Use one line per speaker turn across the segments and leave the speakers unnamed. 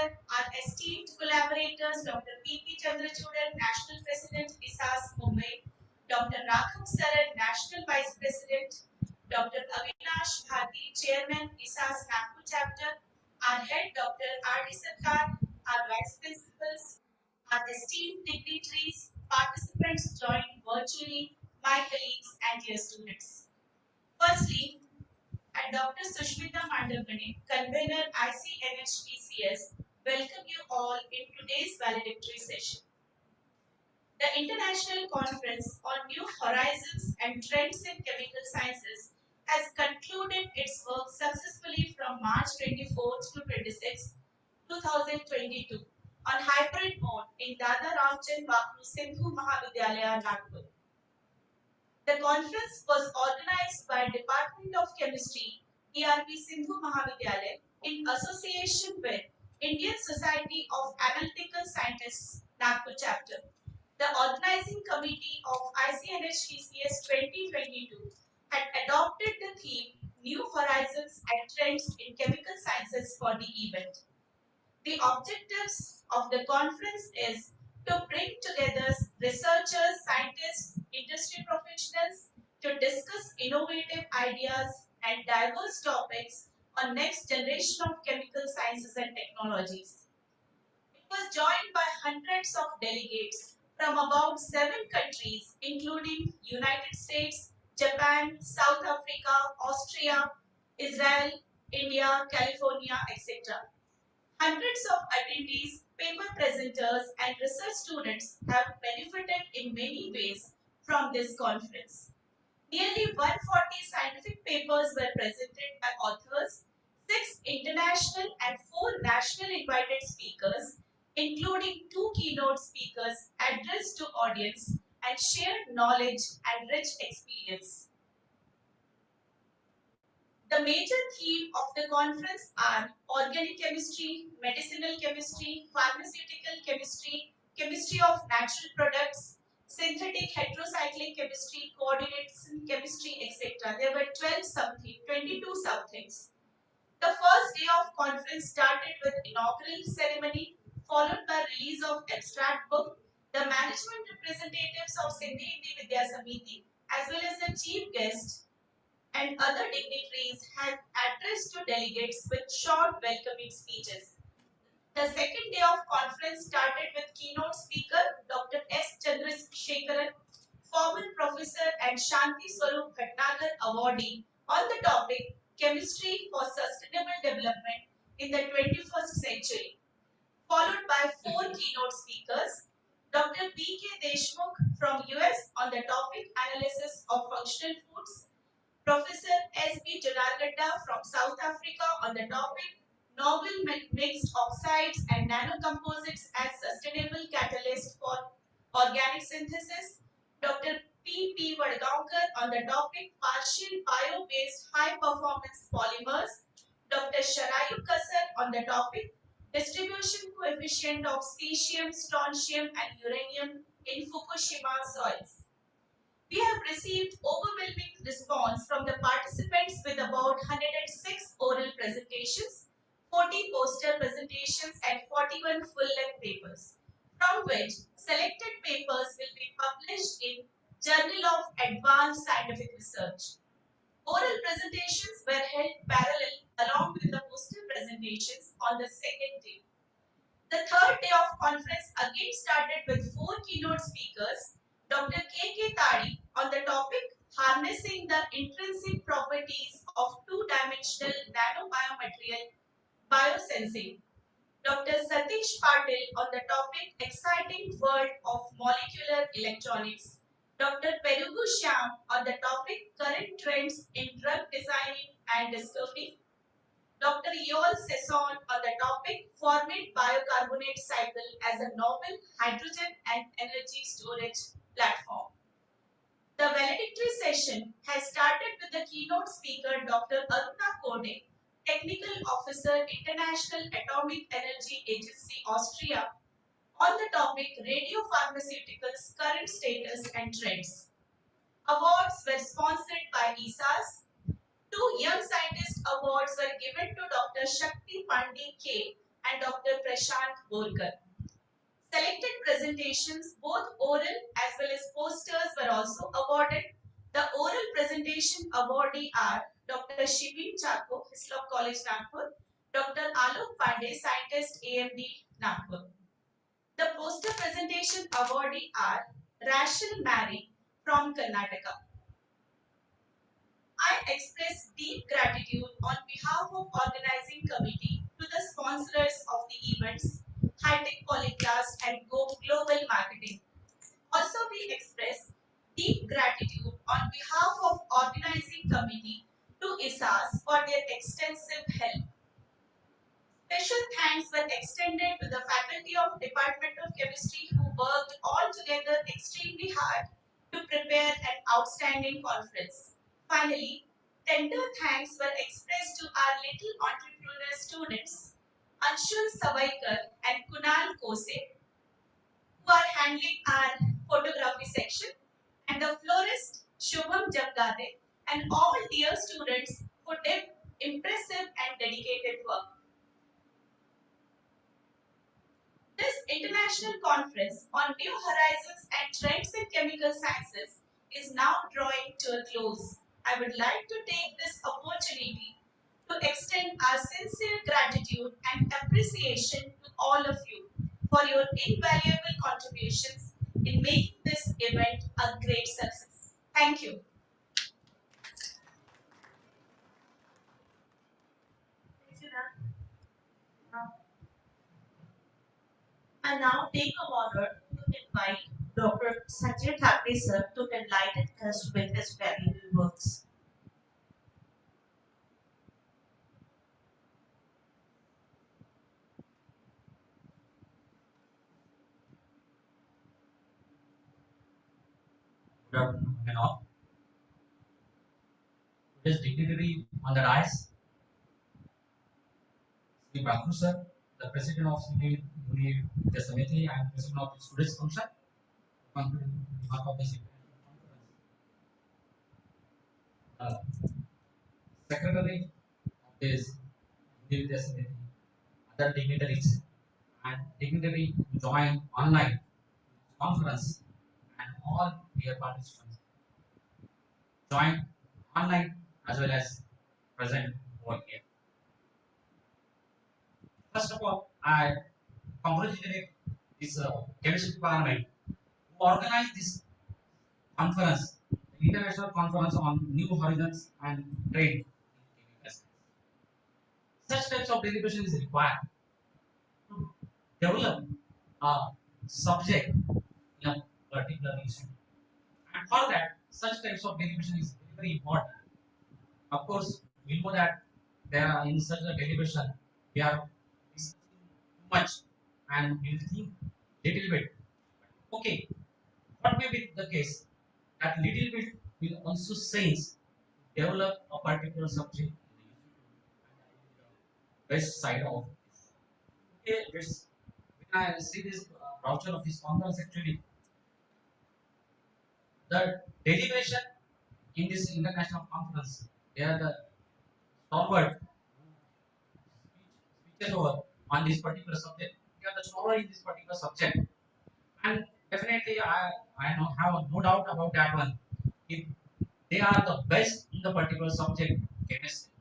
sir, our esteemed collaborators, Dr. P.P. Chandrachudan, National President, ISAS, Mumbai, Dr. Raghav Saran, National Vice President, Dr. Avinash Bharti, Chairman, ISAS Nagpur Chapter, our head, Dr. R.D. Sarkar, our vice principals, our esteemed dignitaries, participants joined virtually, my colleagues and dear students. Firstly, and Dr. Sushmita Mandavane, convener ICNHTCS, welcome you all in today's valedictory session. The International Conference on New Horizons and Trends in Chemical Sciences has concluded its work successfully from March 24th to 26, 2022 on hybrid mode in Dada Ramchand Bapu Sindhu Mahavidyalaya, Nagpur. The conference was organized by Department of Chemistry, ERP Sindhu Mahavidyalaya, in association with Indian Society of Analytical Scientists, Nagpur Chapter. The organizing committee of ICNHTCS-2022 had adopted the theme New Horizons and Trends in Chemical Sciences for the event. The objectives of the conference is to bring together researchers, scientists, industry professionals to discuss innovative ideas and diverse topics on next generation of chemical sciences and technologies. It was joined by hundreds of delegates from about 7 countries including United States, Japan, South Africa, Austria, Israel, India, California, etc. Hundreds of attendees, paper presenters, and research students have benefited in many ways from this conference. Nearly 140 scientific papers were presented by authors, 6 international and 4 national invited speakers, including 2 keynote speakers addressed to audience and shared knowledge and rich experience. The major theme of the conference are organic chemistry, medicinal chemistry, pharmaceutical chemistry, chemistry of natural products, synthetic heterocyclic chemistry, coordination chemistry, etc. There were 22 somethings. The first day of conference started with inaugural ceremony, followed by release of abstract book. The management representatives of Sindhi Hindi Vidya Samiti, as well as the chief guest, and other dignitaries had addressed to delegates with short welcoming speeches. The second day of conference started with keynote speaker Dr. S. Chandrasekharan, former professor and Shanti Swarup Bhatnagar awardee on the topic Chemistry for Sustainable Development in the 21st Century, followed by 4 keynote speakers. Dr. P.K. Deshmukh from US on the topic Analysis of Functional Foods, Professor S.B. Jonarghatta from South Africa on the topic Novel Mixed Oxides and Nanocomposites as Sustainable Catalyst for Organic Synthesis, Dr. P.P. Vadgaonkar on the topic Partial Bio-Based High Performance Polymers, Dr. Sharayu Kasar on the topic Distribution Coefficient of Cesium, Strontium and Uranium in Fukushima Soils. We have received overwhelming response from the participants with about 106 oral presentations, 40 poster presentations and 41 full-length papers, from which selected papers will be published in Journal of Advanced Scientific Research. Oral presentations were held parallel along with the poster presentations on the second day. The third day of conference again started with 4 keynote speakers. Dr. K.K. Tadi on the topic Harnessing the Intrinsic Properties of Two-Dimensional Nanobiomaterial Biosensing. Dr. Satish Patil on the topic Exciting World of Molecular Electronics. Dr. Perugu Shyam on the topic Current Trends in Drug Designing and Discovery. Dr. Yoel Sesson on the topic Formate Bicarbonate Cycle as a Novel Hydrogen and Energy Storage Platform. The valedictory session has started with the keynote speaker Dr. Aruna Kode, Technical Officer, International Atomic Energy Agency, Austria, on the topic Radiopharmaceuticals Current Status and Trends. Awards were sponsored by ISAS. 2 Young Scientist Awards were given to Dr. Shakti Pandey K and Dr. Prashant Borkar. Selected presentations, both oral as well as posters, were also awarded. The oral presentation awardee are Dr. Shibin Chako, Hislop College, Nagpur, Dr. Alok Pandey, Scientist, AMD, Nagpur. The poster presentation awardee are Rachel Mary from Karnataka. I express deep gratitude on behalf of organizing committee to the sponsors of the events, High-Tech Polyclass and Go Global Marketing. Also, we express deep gratitude on behalf of organizing committee to ISAS for their extensive help. Special thanks were extended to the faculty of Department of Chemistry who worked all together extremely hard to prepare an outstanding conference. Finally, tender thanks were expressed to our little entrepreneur students, Anshul Savaikar and Kunal Kose, who are handling our photography section, and the florist Shubham Jagade, and all dear students who did impressive and dedicated work. This international conference on new horizons and trends in chemical sciences is now drawing to a close. I would like to take this opportunity to extend our sincere gratitude and appreciation to all of you for your invaluable contributions in making this event a great success. Thank you. I now take a honor to invite Dr. Sanjay Thakre sir to enlighten us with his valuable words.
Good afternoon, and all. Today's dignitary on the dais, Sri Baku sir, the president of Sri Vidya Samiti and president of the Students Function, on behalf of the uh, secretary of this Vidya Samiti, other dignitaries, and dignitary who join online conference, and all dear participants join online as well as present over here. First of all, I congratulate this chemistry department who organized this conference, the international conference on new horizons and trade. Such types of deliberation is required to develop a subject in a particular issue. And for that, such types of deliberation is very important. Of course, we know that there are in such a deliberation, we are discussing too much and we will think little bit. Okay, what may be the case? That little bit will also sense develop a particular subject best side of this. Okay, let's when I see this browser of this conference actually the deliberation in this international conference they are the stalwart speeches over on this particular subject. They are the stalwart in this particular subject, and definitely I know have no doubt about that one. If they are the best in the particular subject chemistry.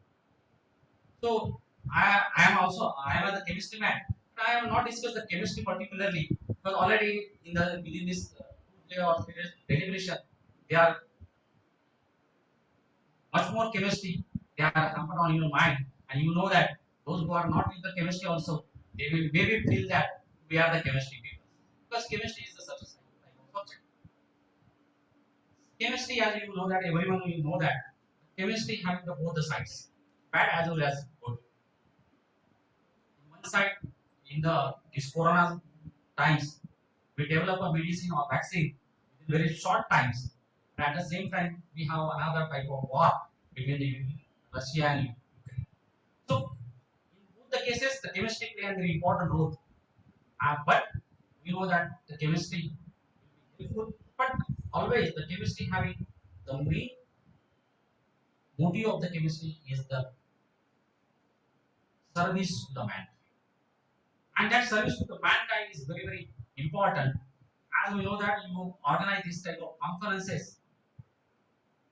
So I am also I am a chemistry man. But I have not discussed the chemistry particularly because already in the within this 2 day or 3 days deliberation they are much more chemistry they are hampered on your mind, and you know that those who are not in the chemistry also they will maybe feel that we are the chemistry people because chemistry is the such a type of subject. Chemistry, as you know that everyone will know that chemistry having the both the sides, bad as well as good. One side, in the this corona times, we develop a medicine or vaccine in very short times. And at the same time, we have another type of war between the Russia and Ukraine. So, in both the cases, the chemistry play a very important role. But we know that the chemistry will be helpful, but always the chemistry having the main motive of the chemistry is the service to the man. And that service to the mankind is very, very important. As we know that you organize this type of conferences.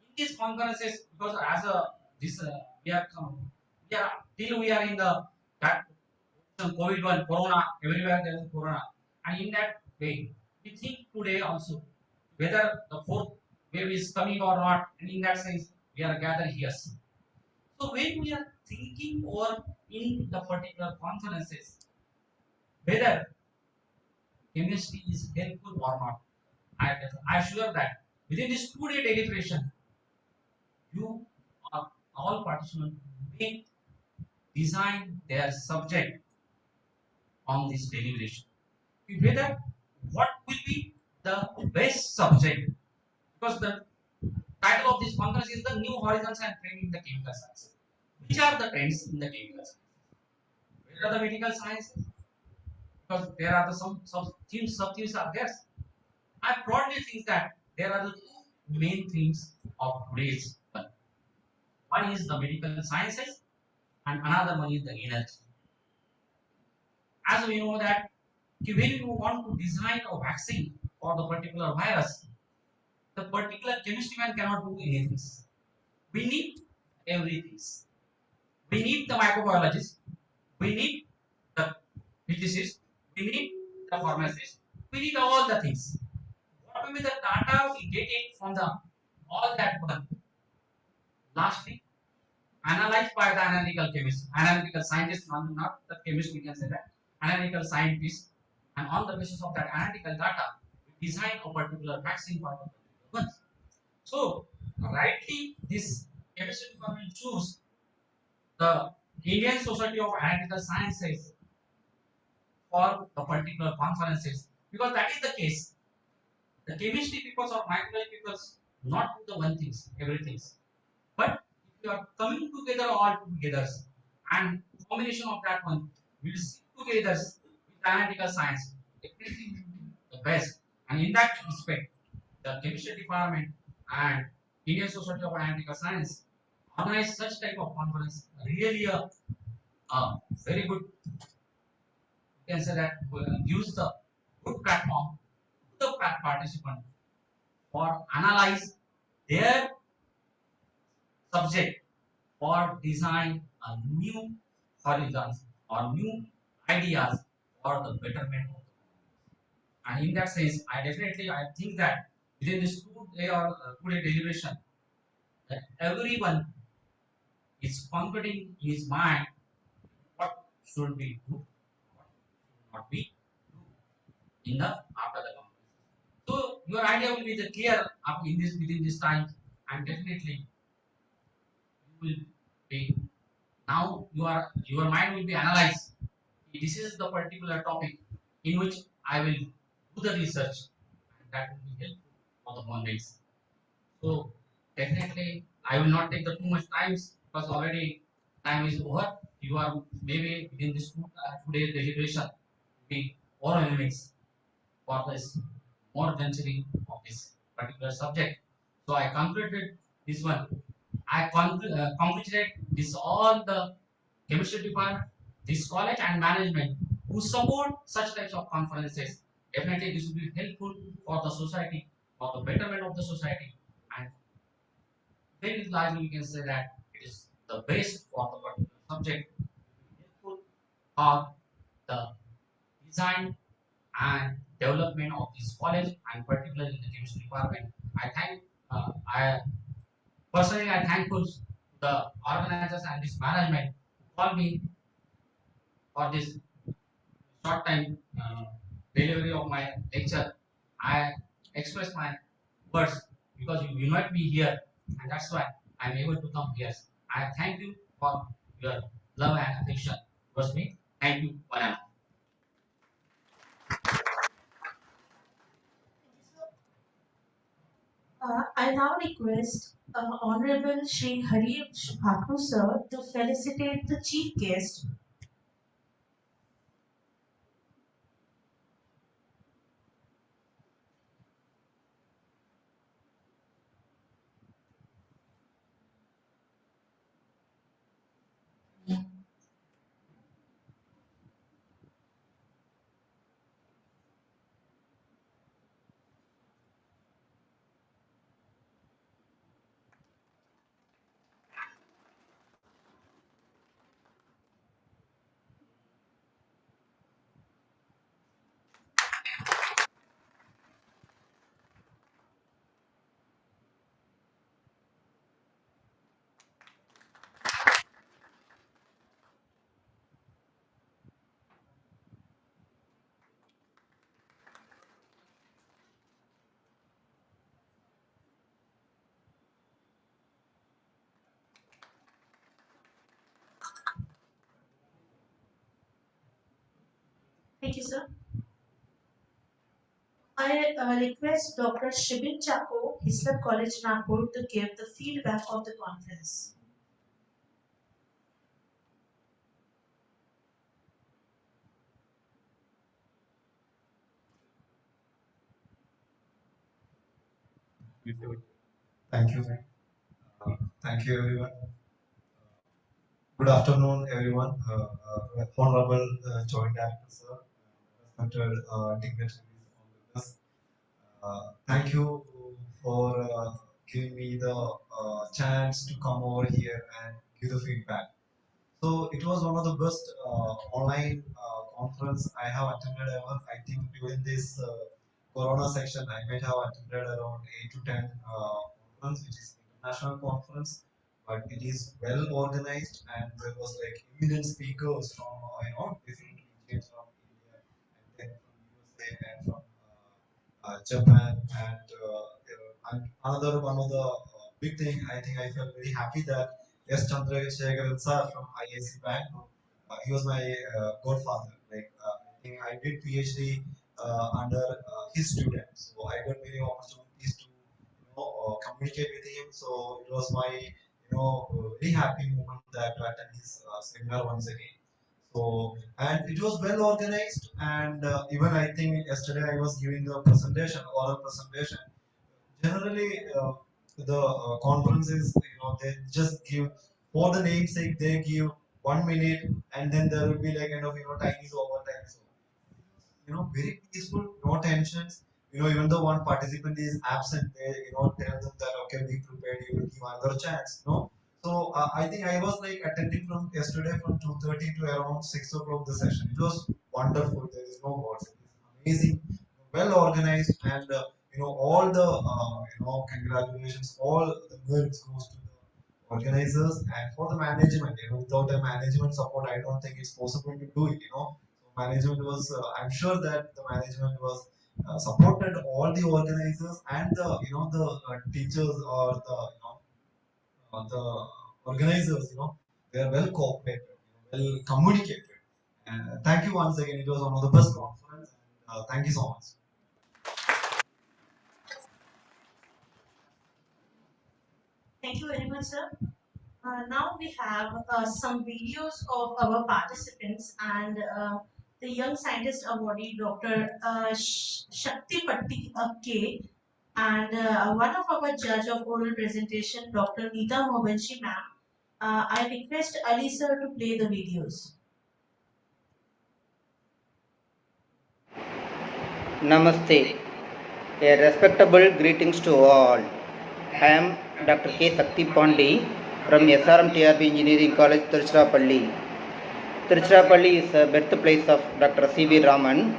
In these conferences, because as a this we are till we are in the that COVID one, Corona, everywhere there is Corona, and in that way, we think today also whether the fourth wave is coming or not, and in that sense, we are gathered here. So when we are thinking over in the particular conferences, whether chemistry is helpful or not, I assure that within this 2 day deliberation, you are all participants may design their subject on this deliberation. Whether what will be the best subject, because the title of this conference is the new horizons and trend in the chemical science. Which are the trends in the chemical science? Where are the medical sciences? Because there are the some sub themes are there. I broadly think that there are the two main themes of today's one. One is the medical sciences and another one is the energy. As we know that when you want to design a vaccine for the particular virus, the particular chemistry man cannot do anything. We need everything. We need the microbiologist, we need the physicist, we need the pharmacist, we need all the things. What will be the data we get it from the all that one? Lastly, analyzed by the analytical chemist, analytical scientist, not the chemist, we can say that, analytical scientist, and on the basis of that analytical data, we design a particular vaccine for the particular one. So, rightly, this chemistry department choose the Indian Society of Analytical Sciences for the particular conferences, because that is the case. The chemistry peoples or microbiology peoples not do the one things, everything. But if you are coming together all together and combination of that one will sit together with analytical science, definitely the best. And in that respect, the chemistry department and Indian Society of Analytical Science organize such type of conference really a very good, you can say that use the good platform to the participant for analyze their subject or design a new horizons or new ideas for the betterment of the community. And in that sense, I think that within this 2 day or 2 day deliberation, that everyone is concluding in his mind what should be do, what should not be do in the after the conference. So your idea will be the clear up in this within this time, and definitely you will be now your mind will be analyzed. This is the particular topic in which I will do the research, and that will be helpful for the convicts. So definitely I will not take the too much times because already time is over. You are maybe within this 2 days deliberation be 4 minutes for this more density of this particular subject. So I concluded this one. Congratulate this all the chemistry department, this college and management who support such types of conferences. Definitely this will be helpful for the society, for the betterment of the society, and very largely we can say that it is the base for the particular subject, helpful for the design and development of this college and particularly in the chemistry department. I personally I thankful to the organizers and this management who called me for this short time delivery of my lecture. I express my words because you invite me here, and that's why I'm able to come here. I thank you for your love and affection towards me. Thank you, Vanna.
I now request Honorable Shri Hari Bhakru sir to felicitate the chief guest. Thank you, sir. I request Dr. Shibin Chako, Hislop College, Nagpur, to give the feedback of the conference.
Thank you. Thank you, everyone. Good afternoon, everyone. Honorable Joint Director, sir, respected dignitaries on the list. Thank you for giving me the chance to come over here and give the feedback. So it was one of the best online conference I have attended ever. I think during this Corona section, I might have attended around 8 to 10 conference, which is international conference, but it is well organized and there was like eminent speakers from different regions from India and then from USA and from Japan and another one of the big thing I think I felt very happy that S. Chandrasekharan sir from IAC Bank. He was my godfather. I think I did PhD under his student, so I got many opportunities to communicate with him. So it was my very happy moment that to attend his seminar once again. So and it was well organized, and even I think yesterday I was giving a presentation, oral presentation. Generally, the conferences, they just give for the namesake, they give 1 minute, and then there will be like kind of time is over, time is over, very peaceful, no tensions. Even though one participant is absent, they tell them that okay, be prepared, you will give another chance. So I think I was like attending from yesterday from 2:30 to around 6 o'clock the session. It was wonderful. There is no words. It is amazing, well organized, and all the congratulations, all the merits goes to the organizers and for the management. Without the management support, I don't think it's possible to do it. So management was, I'm sure that the management was supported all the organizers and the the teachers or the organizers. They are well cooperated, well communicated. And thank you once again. It was one of the best conference. Thank you so much.
Thank you very much, sir. Now we have some videos of our participants and the Young Scientist Awardee, Dr. Shakti Patti K. And one of our judge of oral presentation, Dr. Neeta Mobanshi ma'am. I request Ali sir to play the videos.
Namaste. A respectable greetings to all. I am Dr. K. Sakti Pandi from SRMTRB Engineering College, Tiruchirappalli. Tiruchirappalli is the birthplace of Dr. C.V. Raman.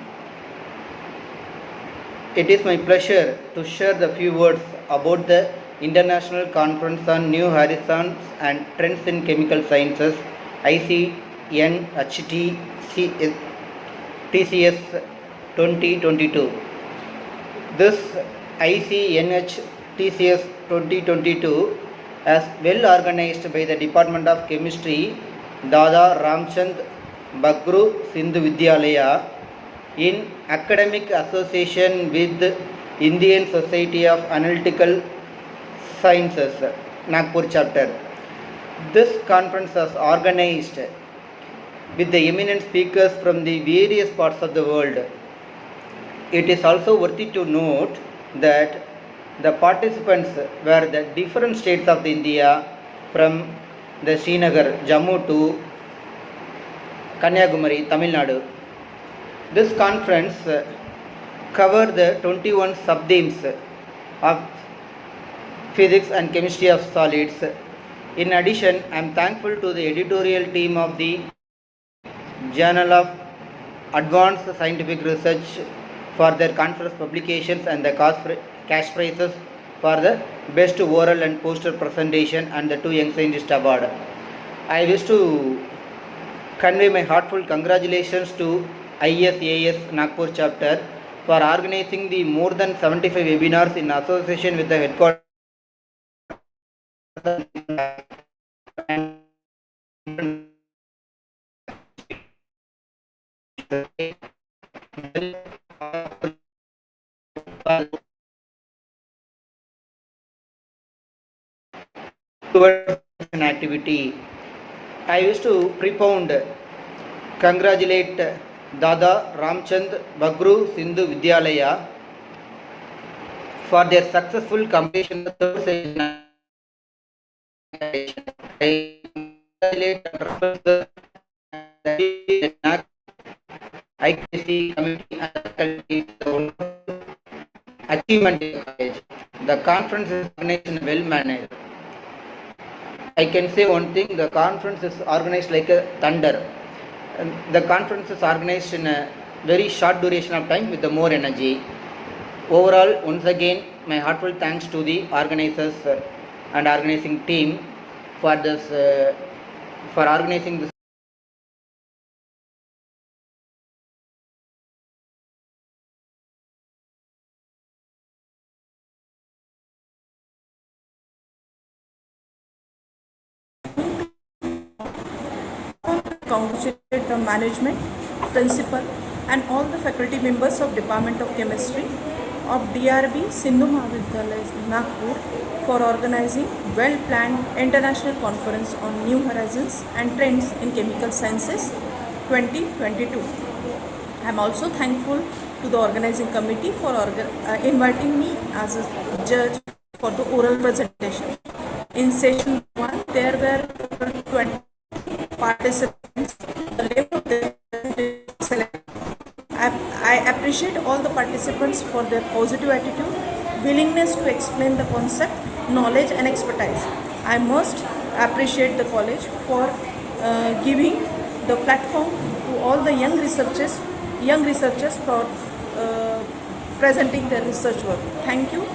It is my pleasure to share the few words about the International Conference on New Horizons and Trends in Chemical Sciences, ICNHTCS 2022. This ICNHTCS 2022 as well organized by the Department of Chemistry, Dada Ramchand Bagru Sindhu Vidyalaya in academic association with Indian Society of Analytical Sciences, Nagpur chapter. This conference was organized with the eminent speakers from the various parts of the world. It is also worthy to note that the participants were the different states of India, from the Srinagar, Jammu to Kanyakumari, Tamil Nadu. This conference covered the 21 sub-themes of physics and chemistry of solids. In addition, I am thankful to the editorial team of the Journal of Advanced Scientific Research for their conference publications and the cash prizes for the best oral and poster presentation and the 2 Young Scientist Award. I wish to convey my heartfelt congratulations to ISAS Nagpur chapter for organizing the more than 75 webinars in association with the headquarters towards an activity. I used to propound, congratulate Dada Ramchand Bagru Sindhu Vidyalaya for their successful completion of the third session. I congratulate Dr. the ICNHTCS committee and the faculty for the achievement in the college. The conference is organized in a well manner. I can say one thing, the conference is organized like a thunder. And the conference is organized in a very short duration of time with the more energy. Overall, once again, my heartfelt thanks to the organizers and organizing team for this, for organizing this.
Congratulate the management, principal, and all the faculty members of Department of Chemistry of DRB Sindhu Mahavidyalaya Nagpur for organizing well-planned international conference on new horizons and trends in chemical sciences 2022. I am also thankful to the organizing committee for inviting me as a judge for the oral presentation. In session 1, there were 20 participants. The level of their select. I appreciate all the participants for their positive attitude, willingness to explain the concept, knowledge and expertise. I must appreciate the college for giving the platform to all the young researchers for presenting their research work. Thank you.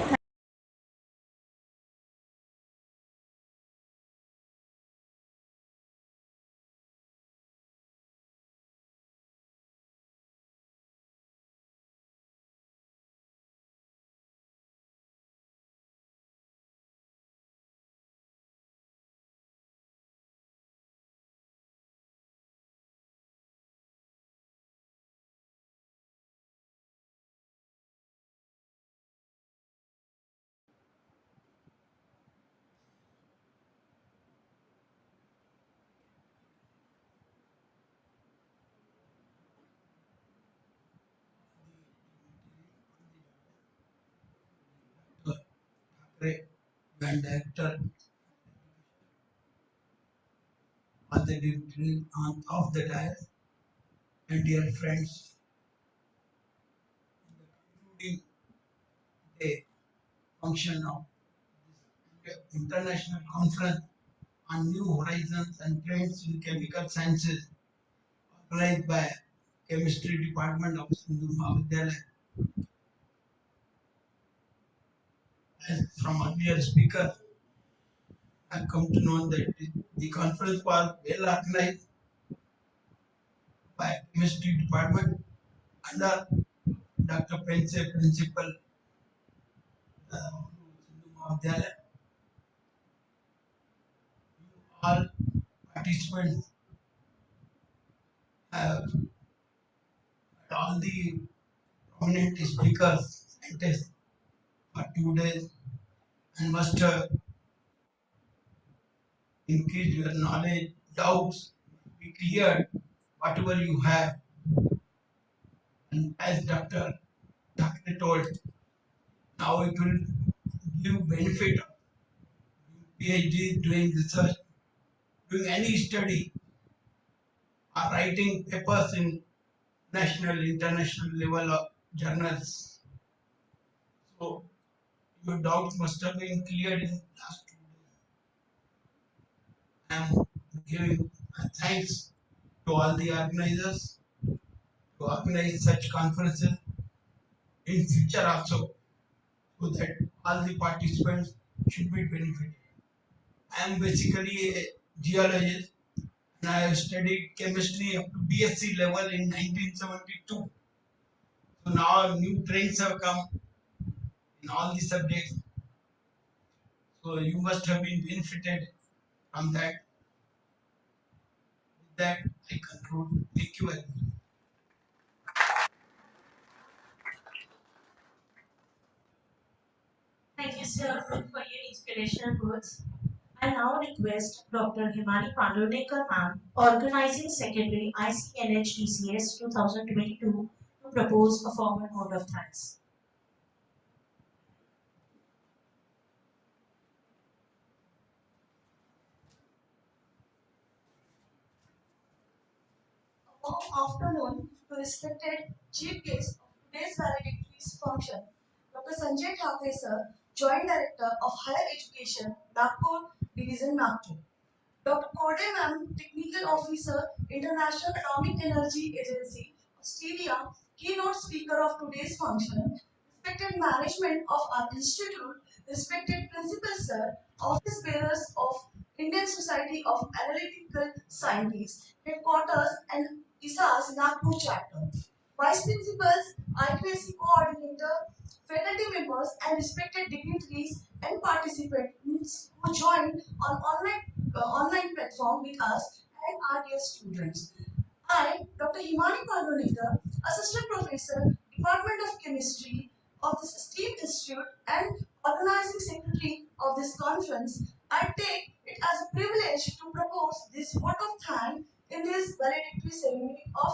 Director on the dignitary of the dais and dear friends, including the function of international conference on new horizons and trends in chemical sciences organized by chemistry department of Sindhu Mahavidyalaya. As from earlier speaker, I've come to know that the conference was well organized by chemistry department under Dr. Pense, principal Sindhu Mahavidyalaya. All participants have all the prominent speakers, scientists for 2 days and must increase your knowledge, doubts, be cleared, whatever you have. And as Dr. told, now it will give benefit of PhD doing research, doing any study, or writing papers in national, international level of journals. So your doubts must have been cleared in last 2 days. I am giving thanks to all the organizers to organize such conferences in future also, so that all the participants should be benefited. I am basically a geologist and I have studied chemistry up to BSc level in 1972. So now new trends have come in all the subjects. So you must have been benefited from that. With that, I conclude. Thank you very much.
Thank you, sir, for your inspirational words. I now request Dr. Himani Pandurnikar ma'am, Organizing Secretary, ICNHTCS 2022, to propose a formal vote of thanks. Warm afternoon to respected chief guest of today's valedictory function, Dr. Sanjay Thakre sir, Joint Director of Higher Education, Nagpur Division, Nagpur. Dr. Kode ma'am, Technical Officer, International Atomic Energy Agency, Australia, keynote speaker of today's function, respected management of our institute, respected principal sir, office bearers of Indian Society of Analytical Scientists, headquarters and ISA's Nagpur chapter, vice principals, IQAC coordinator, faculty members, and respected dignitaries and participants who joined on online platform with us and our dear students. I, Dr. Himani Pandurnikar, Assistant Professor, Department of Chemistry of this esteemed institute and Organizing Secretary of this conference, I take it as a privilege to propose this vote of thanks in this valedictory ceremony of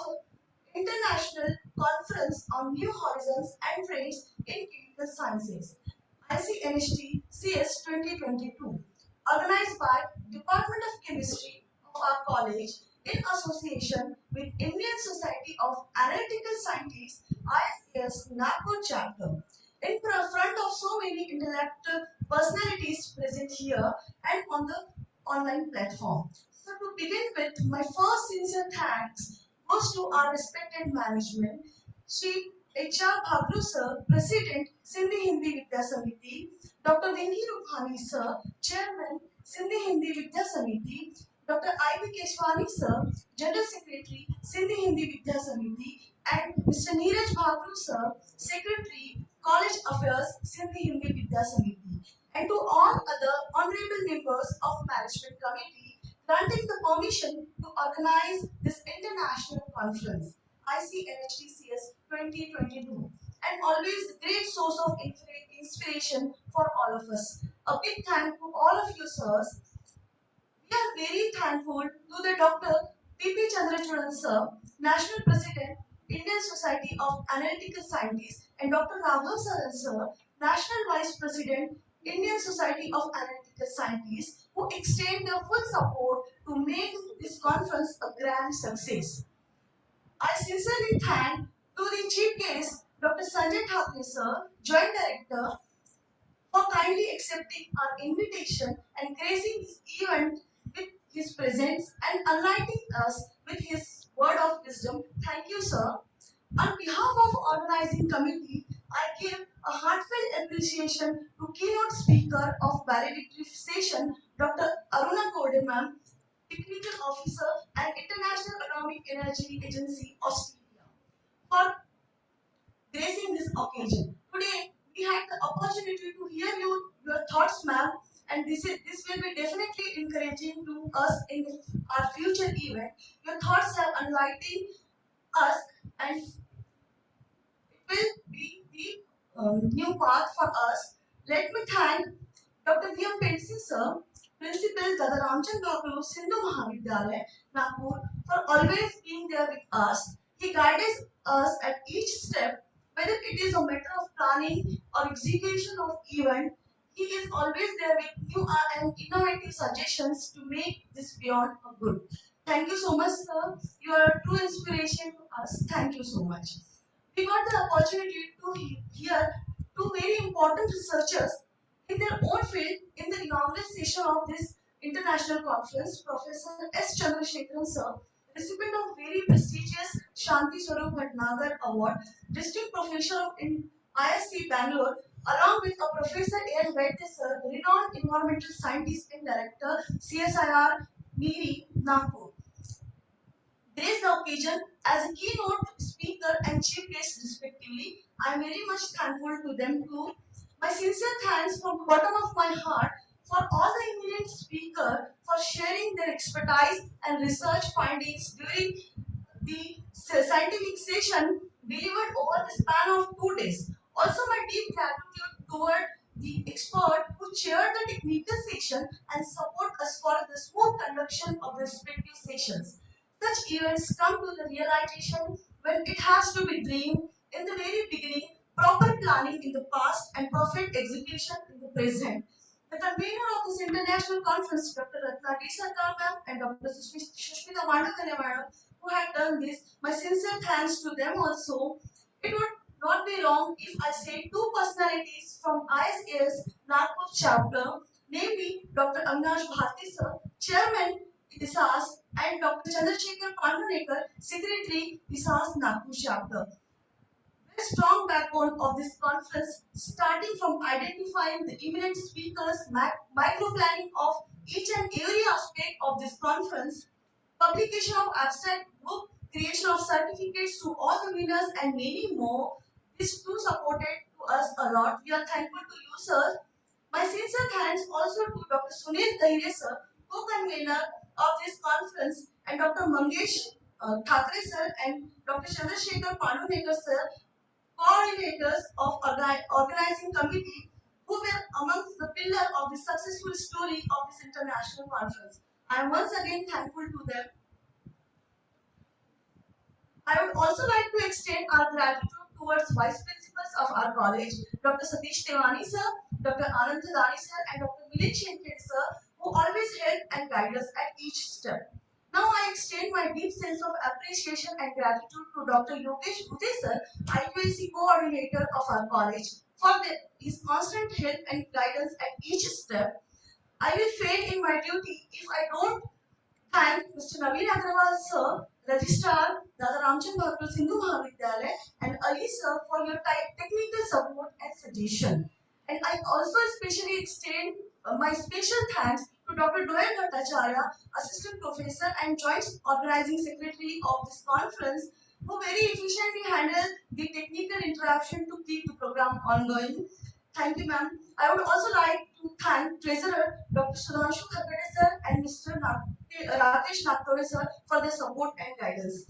International Conference on New Horizons and Trends in Chemical Sciences, ICNHTCS 2022, organized by Department of Chemistry of our college in association with Indian Society of Analytical Scientists, ISS Nagpur chapter. In front of so many intellectual personalities present here and on the online platform. So to begin with, my first sincere thanks goes to our respected management, Shri H.R. Bhagru sir, President, Sindhi Hindi Vidya Samiti, Dr. Vinki Ruphani sir, Chairman, Sindhi Hindi Vidya Samiti, Dr. I.B. Keshwani sir, General Secretary, Sindhi Hindi Vidya Samiti, and Mr. Neeraj Bhagru sir, Secretary, College Affairs, Sindhi Hindi Vidya Samiti, and to all other honorable members of Management Committee granting the permission to organize this international conference, ICNHTCS 2022, and always a great source of inspiration for all of us. A big thank to all of you, sirs. We are very thankful to the Dr. P.P. Chandrachuran sir, National President, Indian Society of Analytical Scientists, and Dr. Raghav Saran sir, National Vice President, Indian Society of Analytical Scientists, who extend their full support to make this conference a grand success. I sincerely thank to the Chief Guest, Dr. Sanjay Thakre sir, Joint Director, for kindly accepting our invitation and gracing this event with his presence and enlightening us with his word of wisdom. Thank you, sir. On behalf of organizing committee, I give a heartfelt appreciation to keynote speaker of valedictory session, Dr. Aruna Kode ma'am, Technical Officer and International Atomic Energy Agency, Australia, for gracing this occasion. Today, we had the opportunity to hear your thoughts, ma'am, and this will be definitely encouraging to us in our future event. Your thoughts have enlightened us, and it will be the new path for us. Let me thank Dr. V.M. Pensi sir, Principal Dada Ramchand Guru Sindhu Mahavidyalaya, Nagpur, for always being there with us. He guides us at each step, whether it is a matter of planning or execution of event. He is always there with new and innovative suggestions to make this beyond a good. Thank you so much, sir. You are a true inspiration to us. Thank you so much. We got the opportunity to hear two very important researchers in their own field in the inaugural session of this international conference. Professor S. Chandrasekharan sir, recipient of very prestigious Shanti Swarup Bhatnagar Award, District Professor of ISC Bangalore, along with a Professor A. L. Vaidya sir, renowned environmental scientist and director, CSIR, NEERI, Nagpur. Grace the occasion as a keynote speaker and chief guest respectively. I am very much thankful to them too. My sincere thanks from the bottom of my heart for all the eminent speakers for sharing their expertise and research findings during the scientific session delivered over the span of 2 days. Also, my deep gratitude toward the expert who chaired the technical section and support us for the smooth conduction of the respective sessions. Such events come to the realization when it has to be dreamed in the very beginning, proper planning in the past, and perfect execution in the present. The convener of this international conference, Dr. Ratna D. Sarkar ma'am and Dr. Sushmita Mandakane madam, who had done this, my sincere thanks to them also. It would not be wrong if I say two personalities from ICS Nagpur chapter, namely Dr. Avinash Bharti sir, Chairman ISAS, and Dr. Chandrasekhar Pandhanekar, Secretary ISAS Nagpur chapter. The strong backbone of this conference, starting from identifying the eminent speakers, micro-planning of each and every aspect of this conference, publication of abstract book, creation of certificates to all the winners, and many more. This too supported to us a lot. We are thankful to you, sir. My sincere thanks also to Dr. Sunil Dahire, sir, co-convener of this conference, and Dr. Mangesh Thakre, sir, and Dr. Chandrasekhar Pandhanekar, sir, coordinators of organizing committee who were amongst the pillar of the successful story of this international conference. I am once again thankful to them. I would also like to extend our gratitude towards vice principals of our college, Dr. Satish Tewani sir, Dr. Anand Thadani sir, and Dr. Milind Shenkhed sir, who always help and guide us at each step. Now I extend my deep sense of appreciation and gratitude to Dr. Yogesh Bhute sir, IQAC coordinator of our college, for his constant help and guidance at each step. I will fail in my duty if I don't thank Mr. Naveen Agrawal sir, Registrar, Dada Ramchand Bhatul Sindhu Mahavidyalaya, and Ali sir for your technical support and suggestion. And I also especially extend my special thanks to Dr. Doyle Bhattacharya, Assistant Professor and Joint Organizing Secretary of this conference, who very efficiently handled the technical interruption to keep the program ongoing. Thank you, ma'am. I would also like to thank Treasurer Dr. Sudhanshu Khakade sir and Mr. Rakesh Naktore sir for their support and guidance.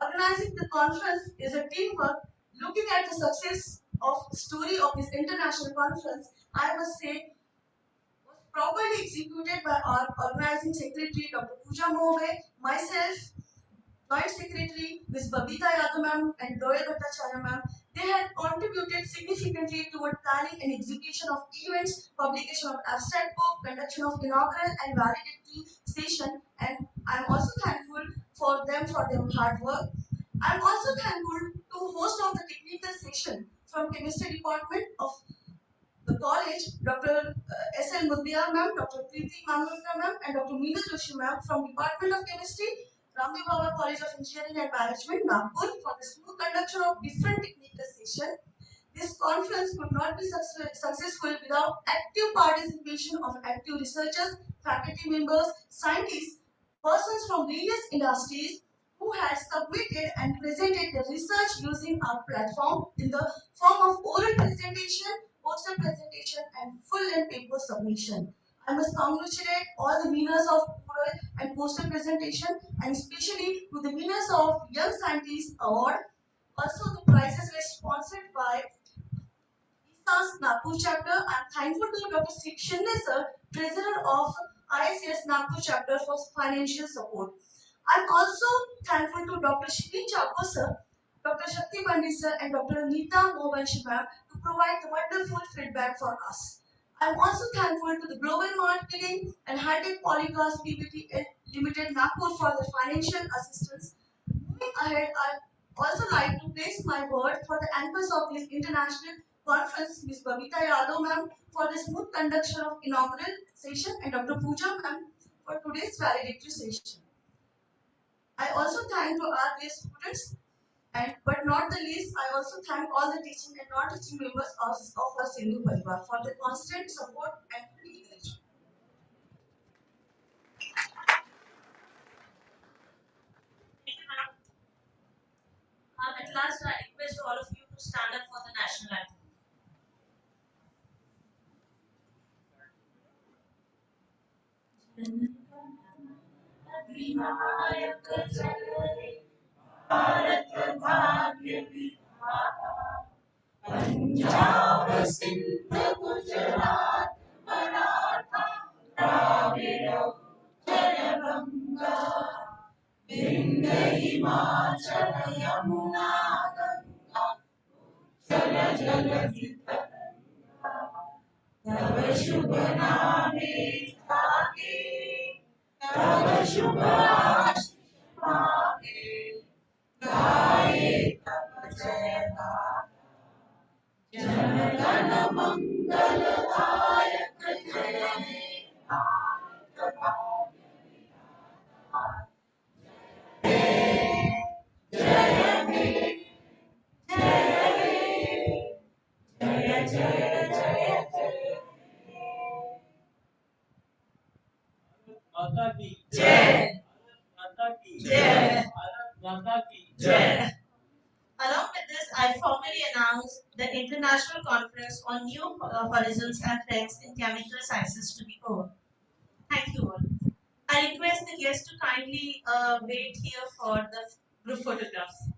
Organizing the conference is a teamwork. Looking at the success of story of this international conference, I must say was properly executed by our organizing secretary Dr. Pooja Mobe, myself, Joint Secretary Ms. Babita Yadav ma'am and Doyle Bhattacharya ma'am. They had contributed significantly toward planning and execution of events, publication of abstract book, conduction of inaugural and valedictory session, and I'm also thankful for them for their hard work. I'm also thankful to host of the technical session from chemistry department of the college, Dr. S.L. Mudliya ma'am, Dr. Preeti Mangalkar ma'am, and Dr. Meena Joshi ma'am from Department of Chemistry, Ramdev Baba College of Engineering and Management, Nagpur, for the smooth conduction of different technical sessions. This conference could not be successful without active participation of active researchers, faculty members, scientists, persons from various industries who had submitted and presented the research using our platform in the form of oral presentation, poster presentation, and full-length paper submission. I must congratulate all the winners of oral and poster presentation, and especially to the winners of Young Scientist Award. Also, the prizes were sponsored by ISAS Nagpur chapter. I'm thankful to Dr. Shinde sir, Treasurer of ICS Nagpur chapter for financial support. I'm also thankful to Dr. Shri Chako sir, Dr. Shakti Pandit sir, and Dr. Neeta Mohanshi ma'am to provide the wonderful feedback for us. I'm also thankful to the Global Marketing and High-Tech Polycast PPT Limited Nagpur for the financial assistance. Moving ahead, I also like to place my word for the anchors of this international conference, Ms. Babita Yadav ma'am, for the smooth conduction of inaugural session, and Dr. Pooja ma'am for today's valedictory session. I also thank to our dear students, and but not the least, I also thank all the teaching and non-teaching members of our Sindhu Parivar for their constant support and encouragement. At last, I request all of you to stand up for the national anthem.
माता की जय। माता की जय। माता की जय।
Along with this, I formally announce the International Conference on New Horizons and Threats in Chemical Sciences to be over. Thank you all. I request the guests to kindly wait here for the group photographs.